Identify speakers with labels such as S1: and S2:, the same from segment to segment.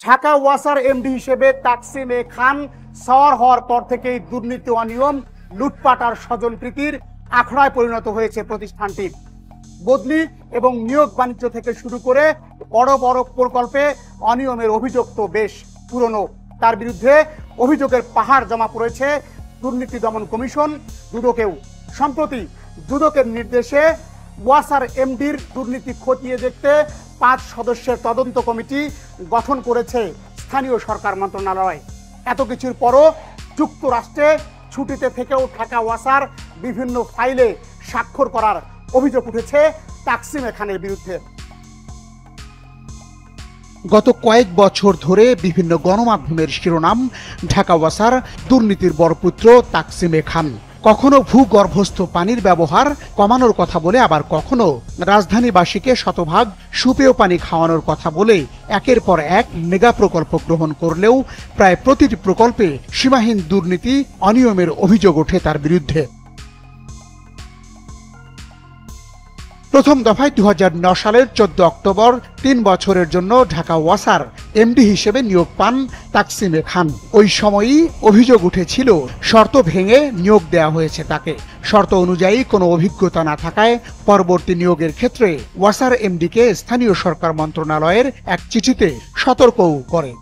S1: ঢাকা ওয়াসার এমডি হিসেবে তাকসিম এ খান সওয়ার হওয়ার পর থেকেই দুর্নীতি অনিয়ম লুটপাট আর স্বজনপ্রীতির আখড়ায় পরিণত হয়েছে প্রতিষ্ঠানটি। বদলি এবং নিয়োগ বাণিজ্য থেকে শুরু করে বড় বড় প্রকল্পে অনিয়মের অভিযোগ তো বেশ পুরনো। তার বিরুদ্ধে অভিযোগের পাহাড় জমা পড়েছে দুর্নীতি দমন কমিশন দুদকেও। সম্প্রতি দুদকের নির্দেশে ওয়াসার এমডির দুর্নীতি খতিয়ে দেখতে 5 সদস্যের তদন্ত কমিটি গঠন করেছে স্থানীয় সরকার মন্ত্রণালয়। এত কিছুর পরও যুক্তরাষ্ট্রে ছুটিতে থেকেও ঢাকা ওয়াসার বিভিন্ন ফাইলে স্বাক্ষর করার অভিযোগ উঠেছে তাকসিম এ খানের বিরুদ্ধে।
S2: গত কয়েক বছর ধরে বিভিন্ন গণমাধ্যমের শিরোনাম ঢাকা ওয়াসার দুর্নীতির বরপুত্র তাকসিম এ খান। কখনো ভূগর্ভস্থ পানির ব্যবহার কমানোর কথা বলে, আবার কখনো রাজধানীবাসীকে শতভাগ সুপেয় পানি খাওয়ানোর কথা বলে একের পর এক মেগা প্রকল্প গ্রহণ করলেও প্রায় প্রতিটি প্রকল্পে সীমাহীন দুর্নীতি অনিয়মের অভিযোগ ওঠে তার বিরুদ্ধে। প্রথম দফায় 2009 সালের 14 অক্টোবর 3 বছরের জন্য ঢাকা ওয়াসার এমডি হিসেবে নিয়োগ পান তাকসিম এ খান। ওই সময়ই অভিযোগ উঠেছিল শর্ত ভেঙে নিয়োগ দেওয়া হয়েছে তাকে। শর্ত অনুযায়ী কোনো অভিজ্ঞতা না থাকায় পরবর্তী নিয়োগের ক্ষেত্রে ওয়াসার এমডিকে স্থানীয় সরকার মন্ত্রণালয়ের এক চিঠিতে সতর্কও করে।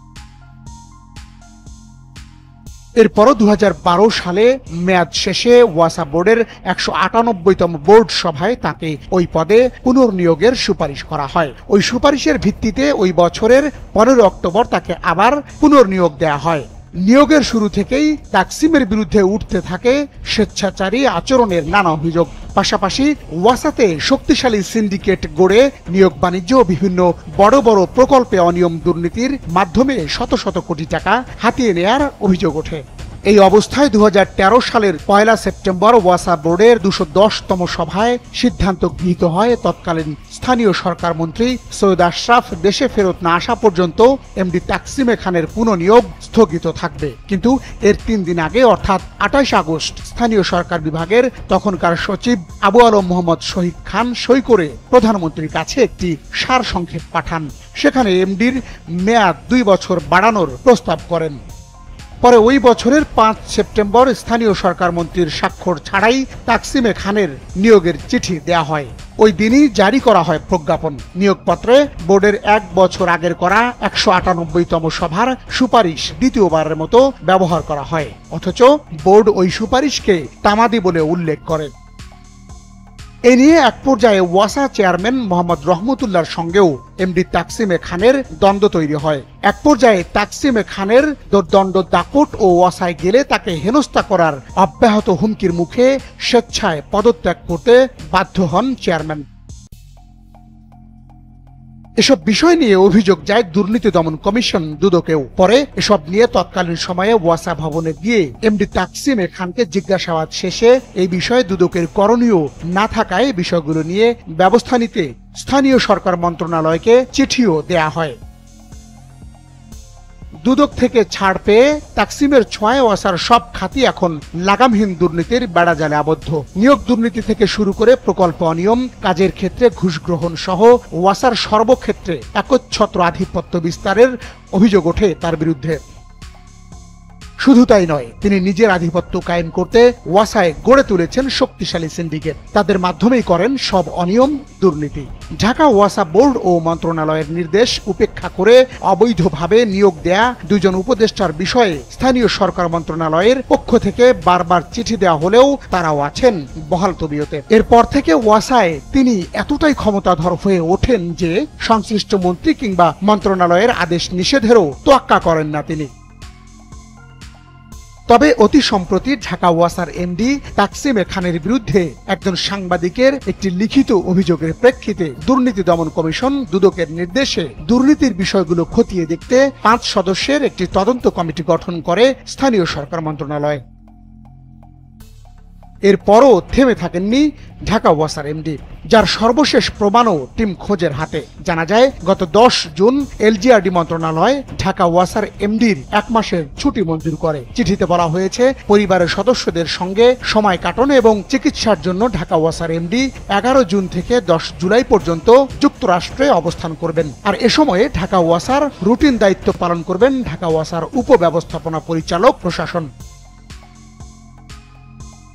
S2: এরপরও 2012 সালে মেয়াদ শেষে ওয়াসা বোর্ডের 198তম বোর্ড সভায় তাকে ওই পদে পুনর্নিয়োগের সুপারিশ করা হয়। ওই সুপারিশের ভিত্তিতে ওই বছরের 15 অক্টোবর তাকে আবার পুনর্নিয়োগ দেওয়া হয়। নিয়োগের শুরু থেকেই তাকসিমের বিরুদ্ধে উঠতে থাকে স্বেচ্ছাচারী আচরণের নানা অভিযোগ। পাশাপাশি ওয়াসাতে শক্তিশালী সিন্ডিকেট গড়ে নিয়োগ বাণিজ্য ও বিভিন্ন বড় বড় প্রকল্পে অনিয়ম দুর্নীতির মাধ্যমে শত শত কোটি টাকা হাতিয়ে নেয়ার অভিযোগ ওঠে। এই অবস্থায় 2013 সালের 1 সেপ্টেম্বর ওয়াসা বোর্ডের 210তম সভায় সিদ্ধান্ত গৃহীত হয় তৎকালীন স্থানীয় সরকার মন্ত্রী সৈয়দ আশরাফ দেশে ফেরত না আসা পর্যন্ত এমডি তাকসিম এ খানের পুনঃনিয়োগ স্থগিত থাকবে। কিন্তু এর 3 দিন আগে অর্থাৎ 28 আগস্ট স্থানীয় সরকার বিভাগের তখনকার সচিব আবু আলম মোহাম্মদ শহীদ খান সই করে প্রধানমন্ত্রীর কাছে একটি সারসংক্ষেপ পাঠান। সেখানে এমডির মেয়াদ 2 বছর বাড়ানোর প্রস্তাব করেন। পরে ওই বছরের 5 সেপ্টেম্বর স্থানীয় সরকার মন্ত্রীর স্বাক্ষর ছাড়াই তাকসিম এ খানের নিয়োগের চিঠি দেয়া হয়। ওই দিনই জারি করা হয় প্রজ্ঞাপন। নিয়োগপত্রে বোর্ডের 1 বছর আগের করা 198তম সভার সুপারিশ দ্বিতীয়বারের মতো ব্যবহার করা হয়, অথচ বোর্ড ওই সুপারিশকে তামাদি বলে উল্লেখ করে। এ নিয়ে এক পর্যায়ে ওয়াসা চেয়ারম্যান মোহাম্মদ রহমতুল্লাহর সঙ্গেও এমডি তাকসিম এ খানের দ্বন্দ্ব তৈরি হয়। এক পর্যায়ে তাকসিম এ খানের দণ্ড দাপট ও ওয়াসায় গেলে তাকে হেনস্থা করার অব্যাহত হুমকির মুখে স্বেচ্ছায় পদত্যাগ করতে বাধ্য হন চেয়ারম্যান। এসব বিষয় নিয়ে অভিযোগ যায় দুর্নীতি দমন কমিশন দুদকেও। পরে এসব নিয়ে তৎকালীন সময়ে ওয়াসা ভবনে গিয়ে এমডি তাকসিম এ খানকে জিজ্ঞাসাবাদ শেষে এই বিষয়ে দুদকের করণীয় না থাকায় বিষয়গুলো নিয়ে ব্যবস্থা নিতে স্থানীয় সরকার মন্ত্রণালয়কে চিঠিও দেয়া হয়। দুদক থেকে ছাড় পেয়ে তাকসিমের ছোঁয়ায় ওয়াসার সব খাতই এখন লাগামহীন দুর্নীতির বেড়াজালে আবদ্ধ। নিয়োগ দুর্নীতি থেকে শুরু করে প্রকল্প অনিয়ম, কাজের ক্ষেত্রে ঘুষ গ্রহণ সহ ওয়াসার সর্বক্ষেত্রে একচ্ছত্র আধিপত্য বিস্তারের অভিযোগ ওঠে তার বিরুদ্ধে। শুধু তাই নয়, তিনি নিজের আধিপত্য কায়েম করতে ওয়াসায় গড়ে তুলেছেন শক্তিশালী সিন্ডিকেট। তাদের মাধ্যমেই করেন সব অনিয়ম দুর্নীতি। ঢাকা ওয়াসা বোর্ড ও মন্ত্রণালয়ের নির্দেশ উপেক্ষা করে অবৈধভাবে নিয়োগ দেয়া 2 জন উপদেষ্টার বিষয়ে স্থানীয় সরকার মন্ত্রণালয়ের পক্ষ থেকে বারবার চিঠি দেওয়া হলেও তারাও আছেন বহাল তবিয়তে। এরপর থেকে ওয়াসায় তিনি এতটাই ক্ষমতাধর হয়ে ওঠেন যে সংশ্লিষ্ট মন্ত্রী কিংবা মন্ত্রণালয়ের আদেশ নিষেধেরও তোয়াক্কা করেন না তিনি। তবে অতি সম্প্রতি ঢাকা ওয়াসার এমডি তাকসিম এ খানের বিরুদ্ধে একজন সাংবাদিকের একটি লিখিত অভিযোগের প্রেক্ষিতে দুর্নীতি দমন কমিশন দুদকের নির্দেশে দুর্নীতির বিষয়গুলো খতিয়ে দেখতে 5 সদস্যের একটি তদন্ত কমিটি গঠন করে স্থানীয় সরকার মন্ত্রণালয়। এরপরও থেমে থাকেননি ঢাকা ওয়াসার এমডি, যার সর্বশেষ প্রমাণও টিম খোঁজের হাতে। জানা যায় গত 10 জুন এলজিআরডি মন্ত্রণালয় ঢাকা ওয়াসার এমডির 1 মাসের ছুটি মঞ্জুর করে। চিঠিতে বলা হয়েছে পরিবারের সদস্যদের সঙ্গে সময় কাটানো এবং চিকিৎসার জন্য ঢাকা ওয়াসার এমডি 11 জুন থেকে 10 জুলাই পর্যন্ত যুক্তরাষ্ট্রে অবস্থান করবেন। আর এ সময়ে ঢাকা ওয়াসার রুটিন দায়িত্ব পালন করবেন ঢাকা ওয়াসার উপব্যবস্থাপনা পরিচালক প্রশাসন।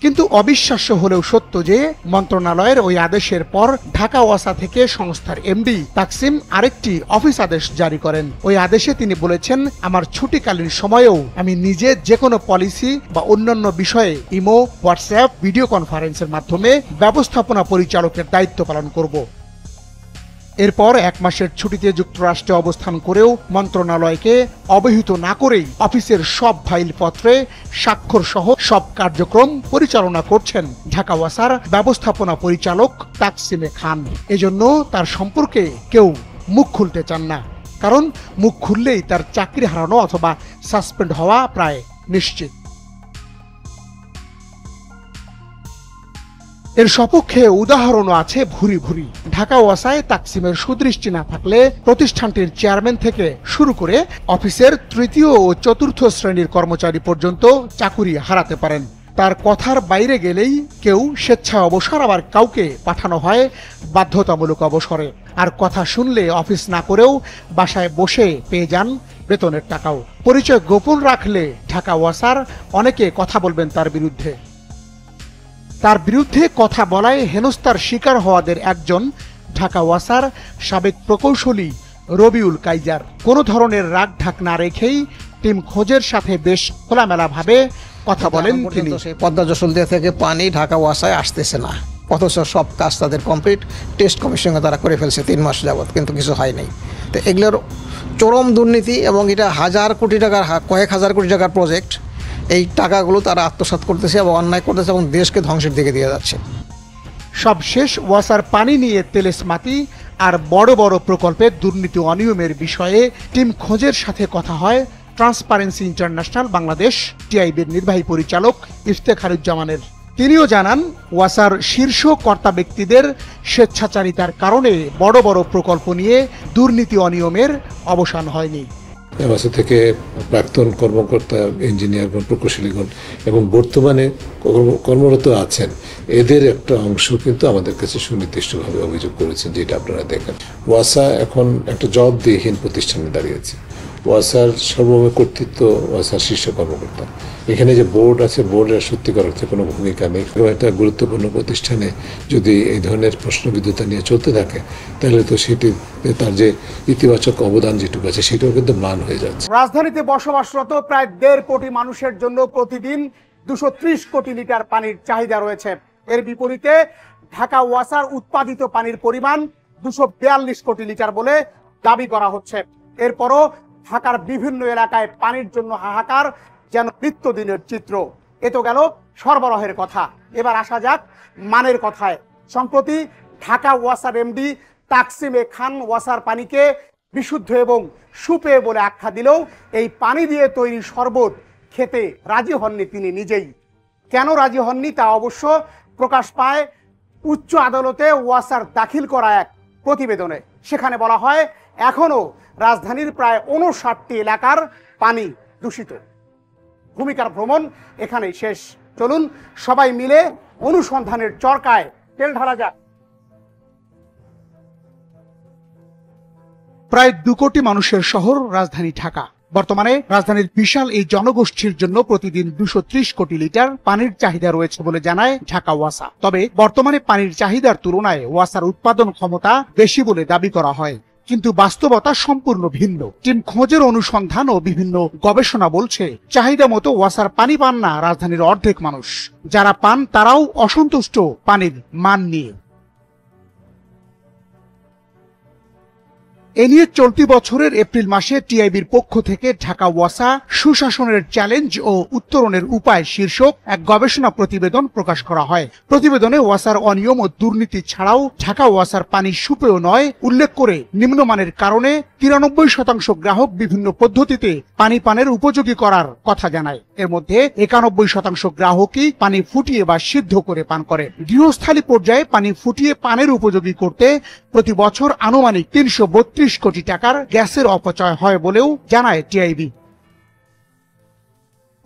S2: কিন্তু অবিশ্বাস্য হলেও সত্য যে মন্ত্রণালয়ের ওই আদেশের পর ঢাকা ওয়াসা থেকে সংস্থার এমডি তাকসিম আরেকটি অফিস আদেশ জারি করেন। ওই আদেশে তিনি বলেছেন, আমার ছুটিকালীন সময়েও আমি নিজে যে কোনো পলিসি বা অন্যান্য বিষয়ে ইমো, হোয়াটসঅ্যাপ, ভিডিও কনফারেন্সের মাধ্যমে ব্যবস্থাপনা পরিচালকের দায়িত্ব পালন করব। এরপর 1 মাসের ছুটিতে যুক্তরাষ্ট্রে অবস্থান করেও মন্ত্রণালয়কে অবহিত না করেই অফিসের সব ফাইলপত্রে স্বাক্ষর সহ সব কার্যক্রম পরিচালনা করছেন ঢাকা ওয়াসার ব্যবস্থাপনা পরিচালক তাকসিমে খান। এজন্য তার সম্পর্কে কেউ মুখ খুলতে চান না, কারণ মুখ খুললেই তার চাকরি হারানো অথবা সাসপেন্ড হওয়া প্রায় নিশ্চিত। এর সপক্ষে উদাহরণও আছে ভুরি ভুরি। ঢাকা ওয়াসায় তাকসিমের সুদৃষ্টি না থাকলে প্রতিষ্ঠানটির চেয়ারম্যান থেকে শুরু করে অফিসের 3য় ও 4র্থ শ্রেণীর কর্মচারী পর্যন্ত চাকুরি হারাতে পারেন। তার কথার বাইরে গেলেই কেউ স্বেচ্ছায় অবসর, আবার কাউকে পাঠানো হয় বাধ্যতামূলক অবসরে। আর কথা শুনলে অফিস না করেও বাসায় বসে পেয়ে যান বেতনের টাকাও। পরিচয় গোপন রাখলে ঢাকা ওয়াসার অনেকে কথা বলবেন তার বিরুদ্ধে। তার বিরুদ্ধে কথা বলায় হেনস্থার শিকার হওয়াদের একজন ঢাকা ওয়াসার সাবেক প্রকৌশলী রবিউল কাইজার। কোনো ধরনের রাগ ঢাক না রেখেই টিম খোঁজের সাথে বেশ খোলামেলাভাবে কথা বলেন তিনি।
S3: পদ্মা যশোলদিয়া থেকে পানি ঢাকা ওয়াসায় আসতেছে না, অথচ সব কাজ তাদের কমপ্লিট টেস্ট কমিশনে তারা করে ফেলছে 3 মাস যাবৎ, কিন্তু কিছু হয়নি। তো এগুলোর চরম দুর্নীতি, এবং এটা হাজার কোটি টাকার, কয়েক হাজার কোটি টাকার প্রজেক্ট। এই টাকাগুলো তারা আত্মসাৎ করতেছে এবং অন্যায় করতেছে এবং দেশকে ধ্বংসের দিকে দিয়ে যাচ্ছে।
S2: সবশেষ ওয়াসার পানি নিয়ে তেলেসমাতি আর বড় বড় প্রকল্পে দুর্নীতি অনিয়মের বিষয়ে টিম খোঁজের সাথে কথা হয় ট্রান্সপারেন্সি ইন্টারন্যাশনাল বাংলাদেশ টিআইবির নির্বাহী পরিচালক ইফতেখারুজ্জামানের। তিনিও জানান, ওয়াসার শীর্ষ কর্তা ব্যক্তিদের স্বেচ্ছাচারিতার কারণে বড় বড় প্রকল্প নিয়ে দুর্নীতি অনিয়মের অবসান হয়নি।
S4: ওয়াসা থেকে প্রাক্তন কর্মকর্তা, ইঞ্জিনিয়ারগণ, প্রকৌশলীগণ এবং বর্তমানে কর্মরত আছেন, এদের একটা অংশ কিন্তু আমাদের কাছে সুনির্দিষ্টভাবে অভিযোগ করেছেন, যেটা আপনারা দেখেন। ওয়াসা এখন একটা জবাবদিহিহীন প্রতিষ্ঠানে দাঁড়িয়েছে। ওয়াসার সর্বময় কর্তৃত্ব ওয়াসার শীর্ষ কর্মকর্তা। এখানে যে বোর্ড আছে, বোর্ডের সত্যিকার অর্থে কোনো ভূমিকা নেই। একটা গুরুত্বপূর্ণ প্রতিষ্ঠানে যদি এই ধরনের প্রশ্নবিদ্ধতা নিয়ে চলতে থাকে, তাহলে তো সেটি তার যে ইতিবাচক অবদান যেটুকু আছে সেটাও কিন্তু ম্লান হয়ে যাচ্ছে।
S1: রাজধানীতে বসবাসরত প্রায় 1.5 কোটি মানুষের জন্য প্রতিদিন 230 কোটি লিটার পানির চাহিদা রয়েছে। এর বিপরীতে ঢাকা ওয়াসার উৎপাদিত পানির পরিমাণ 242 কোটি লিটার বলে দাবি করা হচ্ছে। এরপরও ঢাকার বিভিন্ন এলাকায় পানির জন্য হাহাকার যেন নিত্যদিনের চিত্র। এ তো গেল সরবরাহের কথা, এবার আসা যাক মানের কথায়। সম্প্রতি ঢাকা ওয়াসার এমডি তাকসিমে খান ওয়াসার পানিকে বিশুদ্ধ এবং সুপেয় বলে আখ্যা দিলেও এই পানি দিয়ে তৈরি শরবত খেতে রাজি হননি তিনি নিজেই। কেন রাজি হননি তা অবশ্য প্রকাশ পায় উচ্চ আদালতে ওয়াসার দাখিল করা এক প্রতিবেদনে। সেখানে বলা হয়, এখনও রাজধানীর প্রায় 59টি এলাকার পানি দূষিত। ভূমিকার ভ্রমণ এখানেই শেষ। চলুন সবাই মিলে অনুসন্ধানের চরকায় তেল ঢালা যাক।
S2: প্রায় 2 কোটি মানুষের শহর রাজধানী ঢাকা। বর্তমানে রাজধানীর বিশাল এই জনগোষ্ঠীর জন্য প্রতিদিন 230 কোটি লিটার পানির চাহিদা রয়েছে বলে জানায় ঢাকা ওয়াসা। তবে বর্তমানে পানির চাহিদার তুলনায় ওয়াসার উৎপাদন ক্ষমতা বেশি বলে দাবি করা হয়, কিন্তু বাস্তবতা সম্পূর্ণ ভিন্ন। টিম খোঁজের অনুসন্ধান ও বিভিন্ন গবেষণা বলছে, চাহিদা মতো ওয়াসার পানি পান না রাজধানীর অর্ধেক মানুষ। যারা পান তারাও অসন্তুষ্ট পানির মান নিয়ে। এ নিয়ে চলতি বছরের এপ্রিল মাসে টিআইবির পক্ষ থেকে ঢাকা ওয়াসা সুশাসনের চ্যালেঞ্জ ও উত্তরণের উপায় শীর্ষক এক গবেষণা প্রতিবেদন প্রকাশ করা হয়। প্রতিবেদনে ওয়াসার অনিয়ম ও দুর্নীতি ছাড়াও ঢাকা ওয়াসার পানি সুপেয় নয় উল্লেখ করে নিম্নমানের কারণে 93% গ্রাহক বিভিন্ন পদ্ধতিতে পানি পানের উপযোগী করার কথা জানায়। এর মধ্যে 91% গ্রাহকই পানি ফুটিয়ে বা সিদ্ধ করে পান করে। গৃহস্থালী পর্যায়ে পানি ফুটিয়ে পানের উপযোগী করতে প্রতি বছর আনুমানিক 332 কোটি টাকার গ্যাসের অপচয় হয় বলেও জানায় টিআইবি।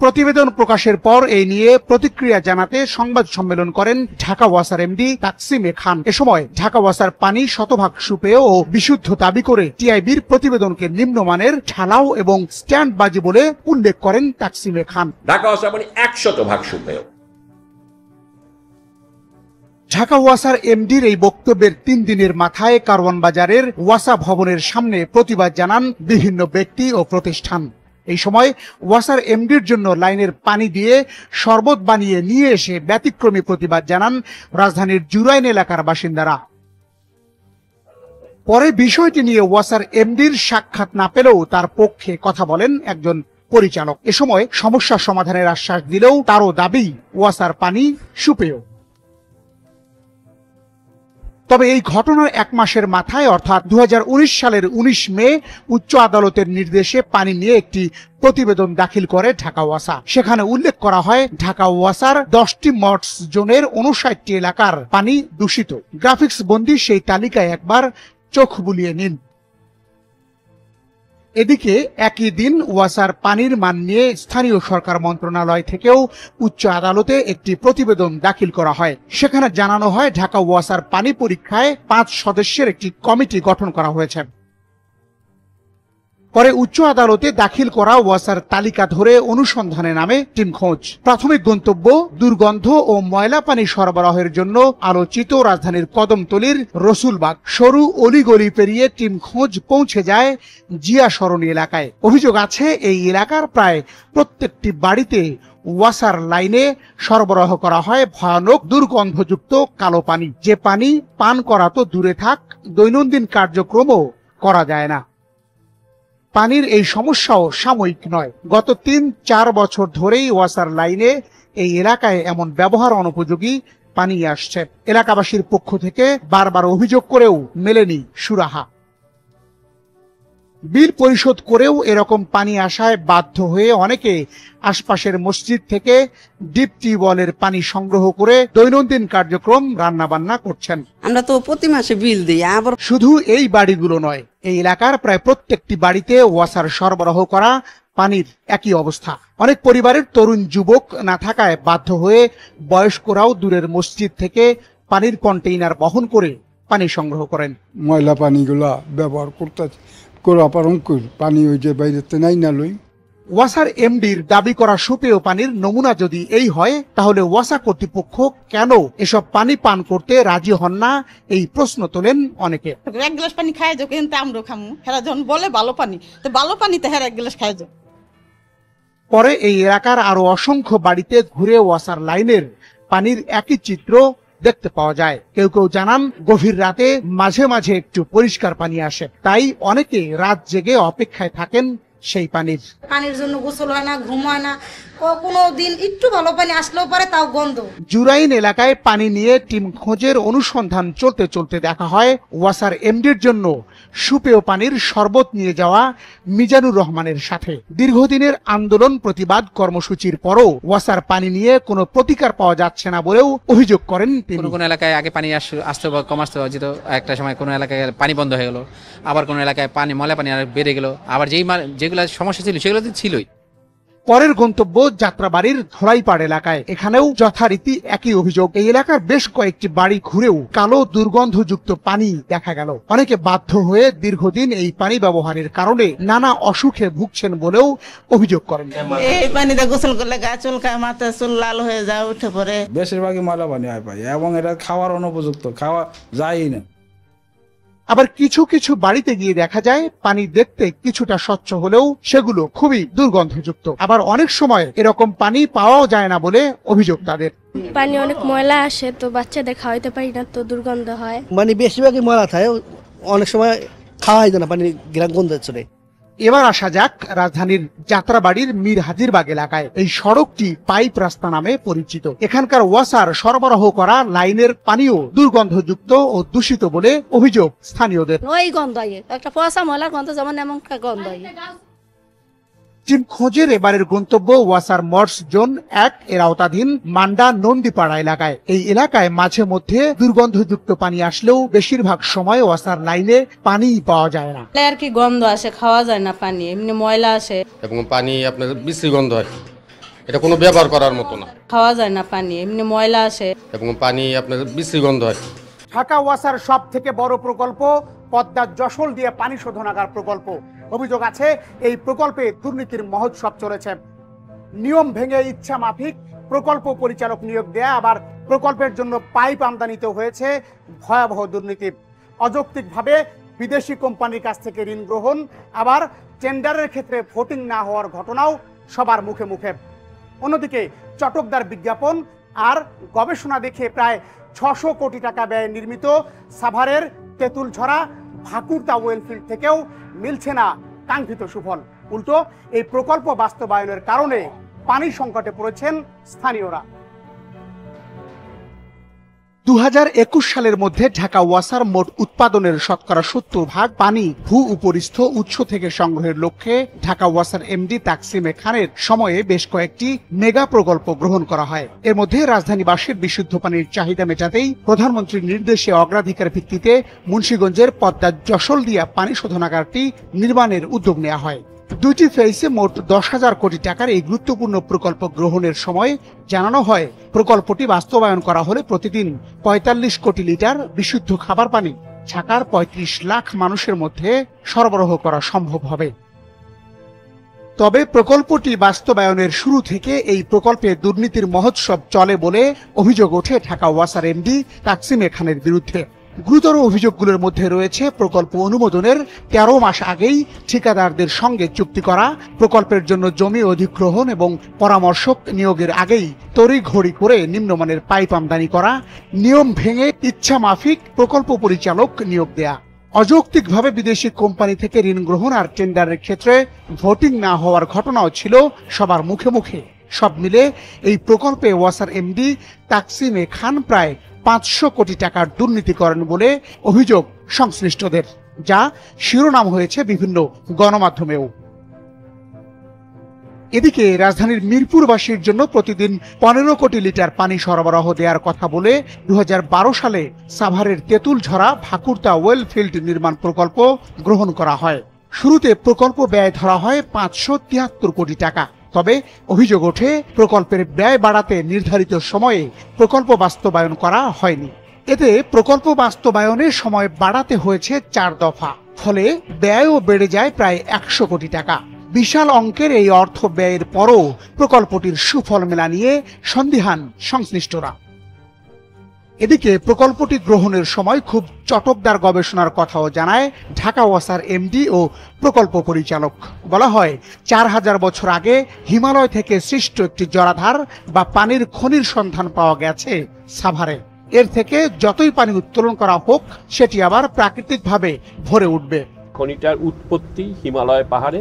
S2: প্রতিবেদন প্রকাশের পর এই নিয়ে প্রতিক্রিয়া জানাতে সংবাদ সম্মেলন করেন ঢাকা ওয়াসার এমডি তাকসিম এ খান। এ সময় ঢাকা ওয়াসার পানি শতভাগ সুপেয় ও বিশুদ্ধ দাবি করে টিআইবির প্রতিবেদনকে নিম্নমানের, ঢালাও এবং স্ট্যান্ডবাজি বলে উল্লেখ করেন তাকসিম এ খান।
S5: ঢাকা ওয়াসার পানি 100% সুপেয়।
S2: ঢাকা ওয়াসার এমডির এই বক্তব্যের 3 দিনের মাথায় কারওয়ান বাজারের ওয়াসা ভবনের সামনে প্রতিবাদ জানান বিভিন্ন ব্যক্তি ও প্রতিষ্ঠান। এই সময় ওয়াসার এমডির জন্য লাইনের পানি দিয়ে শরবত বানিয়ে নিয়ে এসে ব্যতিক্রমী প্রতিবাদ জানান রাজধানীর জুরাইন এলাকার বাসিন্দারা। পরে বিষয়টি নিয়ে ওয়াসার এমডির সাক্ষাৎ না পেলেও তার পক্ষে কথা বলেন একজন পরিচালক। এ সময় সমস্যা সমাধানের আশ্বাস দিলেও তারও দাবি ওয়াসার পানি সুপেয়। তবে এই ঘটনার 1 মাসের মাথায় অর্থাৎ 2019 সালের 19 মে উচ্চ আদালতের নির্দেশে পানি নিয়ে একটি প্রতিবেদন দাখিল করে ঢাকা ওয়াসা। সেখানে উল্লেখ করা হয় ঢাকা ওয়াসার 10টি মডস জোনের 59টি এলাকার পানি দূষিত। গ্রাফিক্স বন্দি সেই তালিকায় একবার চোখ বুলিয়ে নিন। এদিকে একই দিন ওয়াসার পানির মান নিয়ে স্থানীয় সরকার মন্ত্রণালয় থেকেও উচ্চ আদালতে একটি প্রতিবেদন দাখিল করা হয়। সেখানে জানানো হয় ঢাকা ওয়াসার পানি পরীক্ষায় 5 সদস্যের একটি কমিটি গঠন করা হয়েছে। পরে উচ্চ আদালতে দাখিল করা ওয়াসার তালিকা ধরে অনুসন্ধানে নামে টিম খোঁজ। প্রাথমিক গন্তব্য দুর্গন্ধ ও ময়লা পানি সরবরাহের জন্য আলোচিত রাজধানীর কদমতলীর রসুলবাগ। সরু অলিগলি পেরিয়ে টিম খোঁজ পৌঁছে যায় জিয়া সরণি এলাকায়। অভিযোগ আছে এই এলাকার প্রায় প্রত্যেকটি বাড়িতে ওয়াসার লাইনে সরবরাহ করা হয় ভয়ানক দুর্গন্ধযুক্ত কালো পানি, যে পানি পান করা তো দূরে থাক, দৈনন্দিন কার্যক্রমও করা যায় না। পানির এই সমস্যাও সাময়িক নয়। গত 3-4 বছর ধরেই ওয়াসার লাইনে এই এলাকায় এমন ব্যবহার অনুপযোগী পানি আসছে। এলাকাবাসীর পক্ষ থেকে বারবার অভিযোগ করেও মেলেনি সুরাহা। বিল পরিশোধ করেও এরকম পানি আসায় বাধ্য হয়ে অনেকে আশপাশের মসজিদ থেকে ডিপ টিউবওয়েলের পানি সংগ্রহ করে দৈনন্দিন কার্যক্রম রান্নাবান্না করছেন।
S6: আমরা তো প্রতি মাসে বিল দিই। আবার
S2: শুধু এই বাড়িগুলো নয়, এই এলাকার প্রায় প্রত্যেকটি বাড়িতে ওয়াসার সরবরাহ করা পানির একই অবস্থা। অনেক পরিবারের তরুণ যুবক না থাকায় বাধ্য হয়ে বয়স্করাও দূরের মসজিদ থেকে পানির কন্টেইনার বহন করে পানি সংগ্রহ করেন।
S7: ময়লা পানিগুলা ব্যবহার করতে করা পারম পানি ওই যে বাইরেতে নাই না লই।
S2: ওয়াসার এমডির দাবি করা সুপেয় পানির নমুনা যদি এই হয়, তাহলে ওয়াসা কর্তৃপক্ষ কেন এসব পানি পান করতে রাজি হন না, এই প্রশ্ন তোলেন অনেকে।
S8: 1 গ্লাস পানি খাই যাও, কিন্তু আমরা খামু, হেরা যখন বলে ভালো পানি, তো ভালো পানিতে হেরা 1 গ্লাস খাই যাও।
S2: পরে এই এলাকার আরো অসংখ্য বাড়িতে ঘুরে ওয়াসার লাইনের পানির একই চিত্র দেখতে পাওয়া যায়। কেউ কেউ জানান গভীর রাতে মাঝে মাঝে একটু পরিষ্কার পানি আসে, তাই অনেকে রাত জেগে অপেক্ষায় থাকেন সেই
S9: পানির জন্য গোসল হয় না, ঘুম হয় না। কোনো দিন একটু ভালো পানি আসলেও পারে, তাও গন্ধ।
S2: জুরাইন এলাকায় পানি নিয়ে টিম খোঁজের অনুসন্ধান চলতে চলতে দেখা হয় ওয়াসার এমডির জন্য সুপেয় পানির শরবত নিয়ে যাওয়া মিজানুর রহমানের সাথে। দীর্ঘদিনের আন্দোলন প্রতিবাদ কর্মসূচির পরও ওয়াসার পানি নিয়ে কোনো প্রতিকার পাওয়া যাচ্ছে না বলেও অভিযোগ করেন তিনি।
S10: কোন এলাকায় আগে পানি আসতে বা কম আসতে যেত, একটা সময় কোনো এলাকায় পানি বন্ধ হয়ে গেল, আবার কোনো এলাকায় ময়লা পানি আর বেড়ে গেল, আবার যেগুলো সমস্যা ছিল সেগুলো তো ছিলই।
S2: পরের গন্তব্য যাত্রাবাড়ির ধরাইপাড় এলাকায়। এখানেও যথারীতি একই অভিযোগ। এই এলাকার বেশ কয়েকটি বাড়ি ঘুরেও কালো দুর্গন্ধযুক্ত পানি দেখা গেল। অনেকে বাধ্য হয়ে দীর্ঘদিন এই পানি ব্যবহারের কারণে নানা অসুখে ভুগছেন বলেও অভিযোগ করেন।
S8: এই পানিতে গোসল করলে গা চুলকায়, মাথা চুল লাল হয়ে যায়, উঠে পড়ে।
S11: বেশিরভাগই ময়লা পানি হয় পাই, এবং এটা খাওয়ার অনুপযুক্ত, খাওয়া যায় না।
S2: আবার কিছু কিছু বাড়িতে গিয়ে দেখা যায় পানি দেখতে কিছুটা স্বচ্ছ হলেও সেগুলো খুবই দুর্গন্ধযুক্ত। আবার অনেক সময় এরকম পানি পাওয়াও যায় না বলে অভিযোগ তাদের।
S12: পানি অনেক ময়লা আসে, তো বাচ্চাদের খাওয়াইতে পারি না, তো দুর্গন্ধ হয়।
S3: মানে বেশিরভাগই ময়লা থাকে, অনেক সময়
S13: খাওয়া হয় না, পানি গন্ধ চলে।
S2: এবার আসা যাক রাজধানীর যাত্রাবাড়ির মীর হাজিরবাগ এলাকায়। এই সড়কটি পাইপ রাস্তা নামে পরিচিত। এখানকার ওয়াসার সরবরাহ করা লাইনের পানিও দুর্গন্ধযুক্ত ও দূষিত বলে অভিযোগ স্থানীয়দের।
S12: ওই গন্ধ হয়, একটা পয়সা ময়লার গন্ধ যেমন এমন গন্ধ হয়।
S2: টিম খোঁজের এবারের গন্তব্য ওয়াসার মর্স জোন 1 এর আওতাধীন মান্ডা নন্দীপাড়া এলাকায়। এই এলাকায় মাঝে মধ্যে দুর্গন্ধযুক্ত পানি আসলেও বেশিরভাগ সময় ওয়াসার লাইনে পানি পাওয়া যায় না।
S14: আর কি গন্ধ আসে, খাওয়া যায় না পানি, এমনি ময়লা আসে
S15: এবং পানি আপনার বিশ্রী গন্ধ হয়, এটা কোনো ব্যবহার করার মতো না।
S14: খাওয়া যায় না পানি, এমনি ময়লা আসে
S15: এবং পানি আপনার বিশ্রী গন্ধ হয়।
S1: ঢাকা ওয়াসার সব থেকে বড় প্রকল্প পদ্মা যশোল দিয়ে পানি শোধনাগার প্রকল্প। অভিযোগ আছে এই প্রকল্পে দুর্নীতির মহোৎসব চলেছে। নিয়ম ভেঙে ইচ্ছা মাফিক প্রকল্প পরিচালক নিয়োগ দেয়া, আবার প্রকল্পের জন্য পাইপ আমদানিতে হয়েছে ভয়াবহ দুর্নীতি। অযৌক্তিকভাবে বিদেশি কোম্পানির কাছ থেকে ঋণ গ্রহণ, আবার টেন্ডারের ক্ষেত্রে ভোটিং না হওয়ার ঘটনাও সবার মুখে মুখে। অন্যদিকে চটকদার বিজ্ঞাপন আর গবেষণা দেখে প্রায় 600 কোটি টাকা ব্যয়ে নির্মিত সাভারের তেঁতুলঝরা ভাকুরতা ওয়েলফিল্ড থেকেও মিলছে না কাঙ্ক্ষিত সুফল। উল্টো এই প্রকল্প বাস্তবায়নের কারণে পানি সংকটে পড়েছেন স্থানীয়রা।
S2: 2021 সালের মধ্যে ঢাকা ওয়াসার মোট উৎপাদনের শতকরা 70% পানি ভূ উপরিস্থ উৎস থেকে সংগ্রহের লক্ষ্যে ঢাকা ওয়াসার এমডি তাকসিমে খানের সময়ে বেশ কয়েকটি মেগা প্রকল্প গ্রহণ করা হয়। এর মধ্যে রাজধানীবাসীর বিশুদ্ধ পানির চাহিদা মেটাতেই প্রধানমন্ত্রীর নির্দেশে অগ্রাধিকার ভিত্তিতে মুন্সিগঞ্জের পদ্মা যশোল দিয়া পানি শোধনাগারটি নির্মাণের উদ্যোগ নেওয়া হয়। দুটি ফেজে মোট 10,000 কোটি টাকার এই গুরুত্বপূর্ণ প্রকল্প গ্রহণের সময় জানানো হয়, প্রকল্পটি বাস্তবায়ন করা হলে প্রতিদিন 45 কোটি লিটার বিশুদ্ধ খাবার পানি ঢাকার 35 লাখ মানুষের মধ্যে সরবরাহ করা সম্ভব হবে। তবে প্রকল্পটি বাস্তবায়নের শুরু থেকে এই প্রকল্পে দুর্নীতির মহোৎসব চলে বলে অভিযোগ ওঠে ঢাকা ওয়াসার এমডি তাকসিমে খানের বিরুদ্ধে। গুরুতর অভিযোগগুলোর মধ্যে রয়েছে প্রকল্প অনুমোদনের 13 মাস আগেই ঠিকাদারদের সঙ্গে চুক্তি করা, প্রকল্পের জন্য জমি অধিগ্রহণ এবং পরামর্শক নিয়োগের আগেই তড়িঘড়ি করে নিম্নমানের পাইপ আমদানি করা, নিয়ম ভেঙে ইচ্ছা মাফিক প্রকল্প পরিচালক নিয়োগ দেয়া, অযৌক্তিকভাবে বিদেশি কোম্পানি থেকে ঋণ গ্রহণ আর টেন্ডারের ক্ষেত্রে ভোটিং না হওয়ার ঘটনাও ছিল সবার মুখে মুখে। সব মিলে এই প্রকল্পে ওয়াসার এমডি তাকসিমে খান প্রায় 500 কোটি টাকার দুর্নীতি করেন বলে অভিযোগ সংশ্লিষ্টদের, যা শিরোনাম হয়েছে বিভিন্ন গণমাধ্যমেও। এদিকে রাজধানীর মিরপুরবাসীর জন্য প্রতিদিন 15 কোটি লিটার পানি সরবরাহ দেওয়ার কথা বলে 2012 সালে সাভারের তেঁতুলঝরা ভাকুরতা ওয়েলফিল্ড নির্মাণ প্রকল্প গ্রহণ করা হয়। শুরুতে প্রকল্প ব্যয় ধরা হয় 573 কোটি টাকা। তবে অভিযোগ ওঠে প্রকল্পের ব্যয় বাড়াতে নির্ধারিত সময়ে প্রকল্প বাস্তবায়ন করা হয়নি। এতে প্রকল্প বাস্তবায়নের সময় বাড়াতে হয়েছে 4 দফা, ফলে ব্যয়ও বেড়ে যায় প্রায় 100 কোটি টাকা। বিশাল অঙ্কের এই অর্থ ব্যয়ের পরও প্রকল্পটির সুফল মেলা নিয়ে সন্দিহান সংশ্লিষ্টরা। এদিকে প্রকল্পটি গ্রহণের সময় খুব চটকদার গবেষণার কথাও জানায় ঢাকা ওয়াসার এমডি ও প্রকল্প পরিচালক। বলা হয় 4000 বছর আগে হিমালয় থেকে সৃষ্ট একটি জলাধার বা পানির খনির সন্ধান পাওয়া গেছে সাভারে। এর থেকে যতই পানি উত্তোলন করা হোক সেটি আবার প্রাকৃতিকভাবে ভরে উঠবে।
S5: খনিটার উৎপত্তি হিমালয় পাহাড়ে।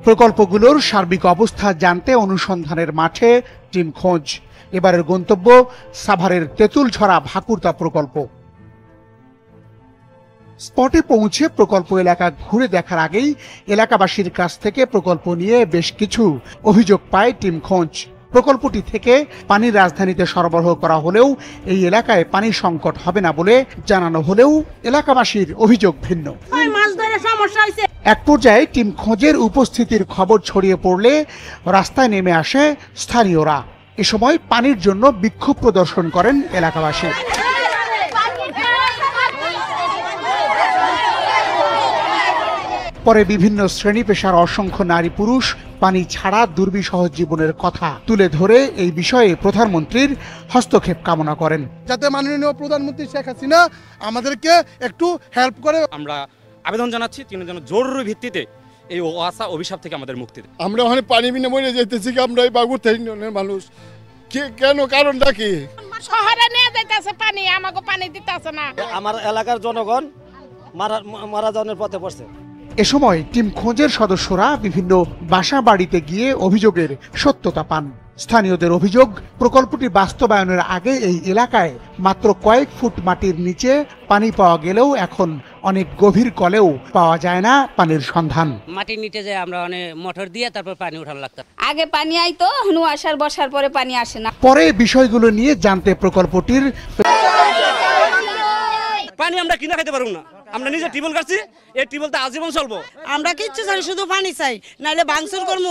S2: প্রকল্পগুলোর সার্বিক অবস্থা জানতে অনুসন্ধানের মাঠে টিম খোঁজ। এবারের গন্তব্য সাভারের তেঁতুলঝরা ভাকুরতা প্রকল্প। স্পটে পৌঁছে প্রকল্প এলাকা ঘুরে দেখার আগেই এলাকাবাসীর কাছ থেকে প্রকল্প নিয়ে বেশ কিছু অভিযোগ পায় টিম খোঁজ। প্রকল্পটি থেকে পানির রাজধানীতে সরবরাহ করা হলেও এই এলাকায় পানির সংকট হবে না বলে জানানো হলেও এলাকাবাসীর অভিযোগ ভিন্ন। এক পর্যায়ে টিম খোঁজের উপস্থিতির খবর ছড়িয়ে পড়লে রাস্তায় নেমে আসে স্থানীয়রা। এ সময় পানির জন্য বিক্ষোভ প্রদর্শন করেন এলাকাবাসী। পরে বিভিন্ন শ্রেণী পেশার অসংখ্য নারী পুরুষ পানি ছাড়া দুর্বিষহ জীবনের কথা তুলে ধরে এই বিষয়ে প্রধানমন্ত্রীর হস্তক্ষেপ কামনা করেন,
S16: যাতে মাননীয় প্রধানমন্ত্রী শেখ হাসিনা আমাদেরকে একটু হেল্প করে।
S17: আমরা আবেদন জানাচ্ছি তিনি যেন জরুরি ভিত্তিতে এই ওয়াসা অভিশাপ থেকে আমাদের মুক্তি দেন।
S16: আমরা ওখানে পানি বিনা মরে যেতেছি, আমরা এই বাগুর থেকে মানুষ কেন, কারণটা কি?
S18: শহরে নিয়ে যাইতেছে পানি, আমাকে পানি দিতেছে না।
S19: আমার এলাকার জনগণ
S13: মারা যাওয়ার পথে পড়ছে।
S2: এ সময় টিম খোঁজের সদস্যরা বিভিন্ন বাসা বাড়িতে গিয়ে অভিযোগের সত্যতা পান। স্থানীয়দের অভিযোগ, প্রকল্পটি বাস্তবায়নের আগে এই এলাকায় মাত্র কয়েক ফুট মাটির নিচে পানি পাওয়া গেলেও এখন অনেক গভীর কলেও পাওয়া যায় না পানির সন্ধান।
S18: মাটির নিচে যে আমরা অনেক মোটর দিয়ে তারপর পানি উঠানো লাগতো।
S12: আগে পানি আইতো, আসার বসার পরে পানি আসে না।
S2: পরে বিষয়গুলো নিয়ে জানতে প্রকল্পটির
S17: পানি আমরা কিনা খাইতে পারবো না, আমরা নিজে টিউবওয়েল কাটছি, এই টিউবওয়েলটা আজীবন চলবো।
S6: আমরা কিচ্ছু জানি, শুধু পানি চাই, নাইলে ভাঙচুর করবো।